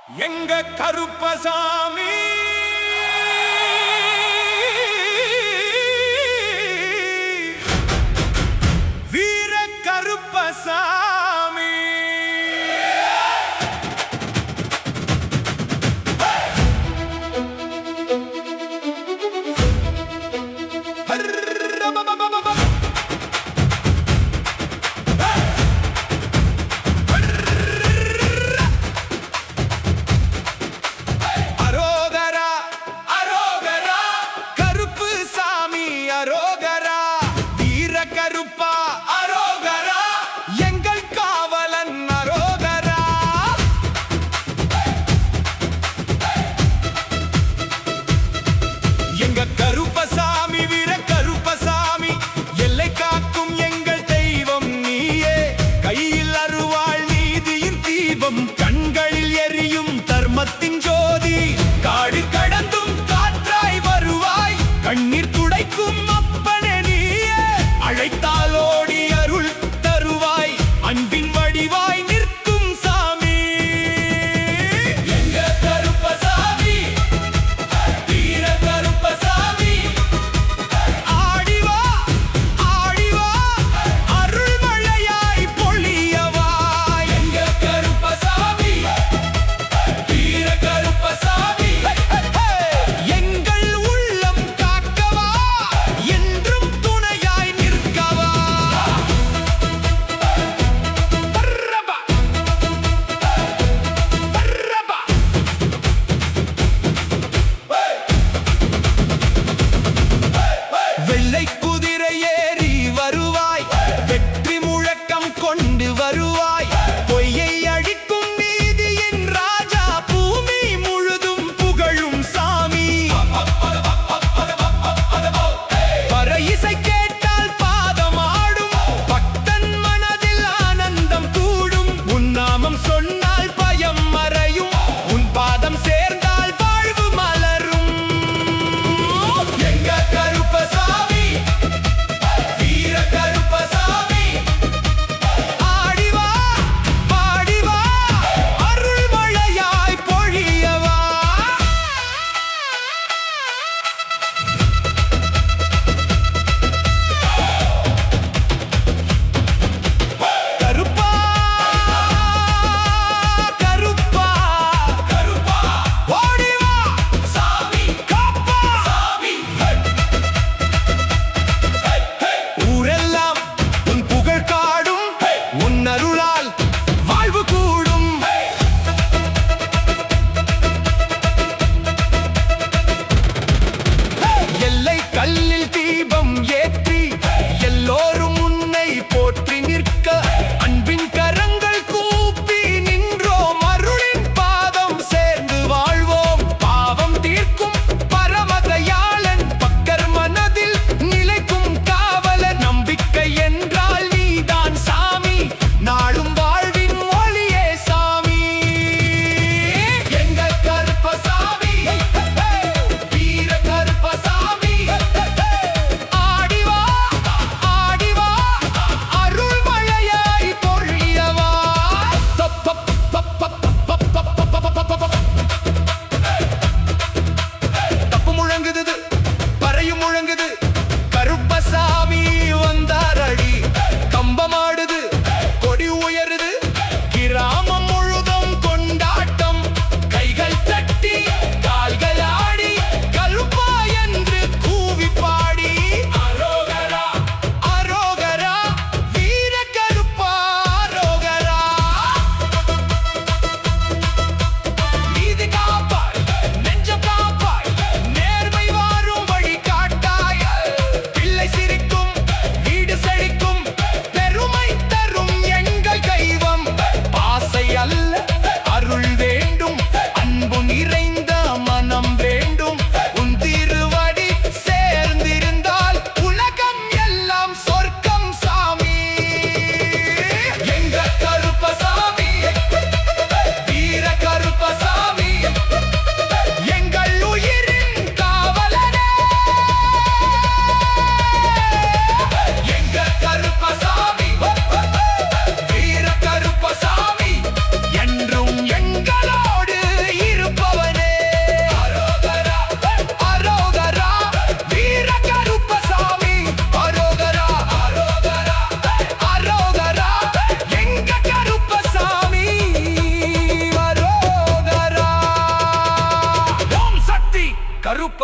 எங்க கருப்பசாமி வீர கருப்பசாமி அரோகரா வீர கருப்பா அரோகரா எங்கள் காவலன் அரோகரா எங்க கருப்பசாமி வீர கருப்பசாமி எல்லை காக்கும் எங்கள் தெய்வம் நீயே கையில் அருவாள் நீதியின் தீபம் கண்களில் எரியும் தர்மத்தின் ஜோதி காடு கடந்தும் காற்றாய் வருவாய் கண்ணீர் துடைக்கும் அப்பனே நீயே அழைத்தால் ஓடி அருள் தருவாய் அன்பின் வடிவாய் நிற்கும் சாமி எங்க கருப்பசாமி வீர கருப்பசாமி ஆடிவா ஆடிவா அருள் மழையாய் பொழியவா எங்க கருப்பசாமி வீர கருப்பசாமி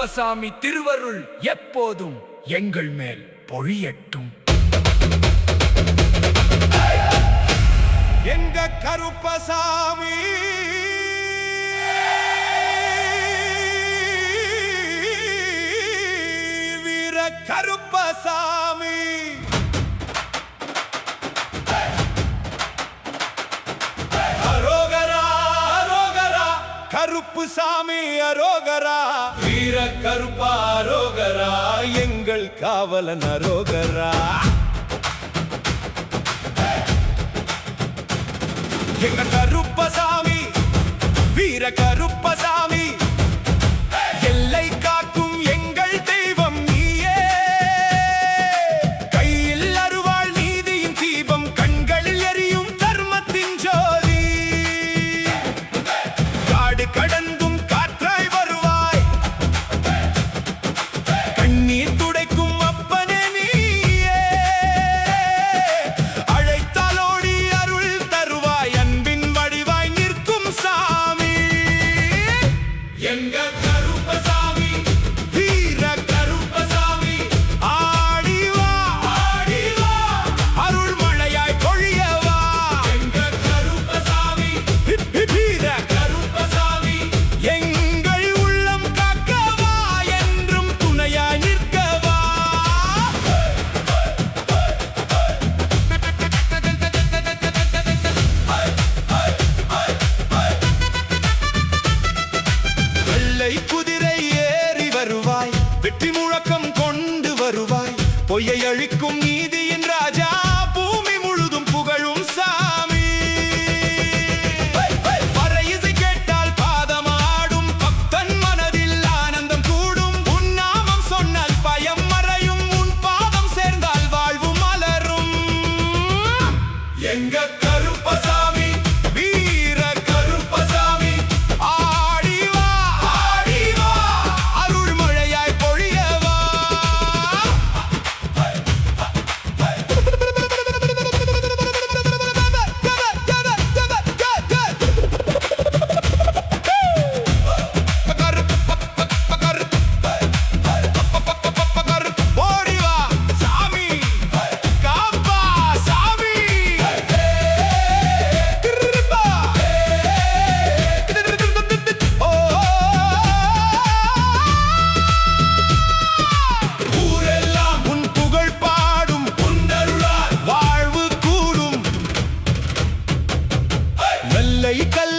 கருப்பசாமி திருவருள் எப்போதும் எங்கள் மேல் பொழியட்டும். எங்க கருப்பசாமி வீர கருப்பசாமி கருப்புசாமி அரோகரா, வீர கருப்பா அரோகரா, எங்கள் காவலன் அரோகரா. எங்க கருப்பசாமி வீர கருப்பசாமி, எல்லை காக்கும் எங்கள் தெய்வம் நீயே. கையில் அருவாள் நீதியின் தீபம், கண்களில் எரியும் தர்மத்தின் ஜோதி. காடு கடந்தும் காற்றாய் வருவாய், கண்ணீர் துடைக்கும் அப்பனே நீயே. அழைத்தாலோடி அருள் தருவாய், அன்பின் வடிவாய் நிற்கும் சாமி. எங்க கருப்பசாமி வீர கருப்பசாமி, ஆடிவா ஆடிவா அருள் மழையாய் பொழியவா. எங்க கருப்பசாமி வீர கருப்பசாமி, எங்கள் உள்ளம் காக்கவா, என்றும் துணையாய் நிற்கவா. வெள்ளை குதிரை ஏறி வருவாய், வெற்றி முழக்கம் கொண்டு வருவாய், பொய்யை அழிக்கும் நீதியின் ராஜா, பூமி முழுதும் புகழும் சாமி. பறை இசை கேட்டால் பாதமாடும், பக்தன் மனதில் ஆனந்தம் கூடும். உன் நாமம் சொன்னால் பயம் மறையும், உன் பாதம் சேர்ந்தால் வாழ்வு மலரும். எங்க கருப்பசாமி வீர கருப்பசாமி, ஆடிவா ஆடிவா அருள் மழையாய் பொழியவா. ஓடிவா சாமி, காப்பா சாமி. ஊரெல்லாம் உன் புகழ் பாடும், உன்னருளால் வாழ்வு கூடும். வெள்ளை கல்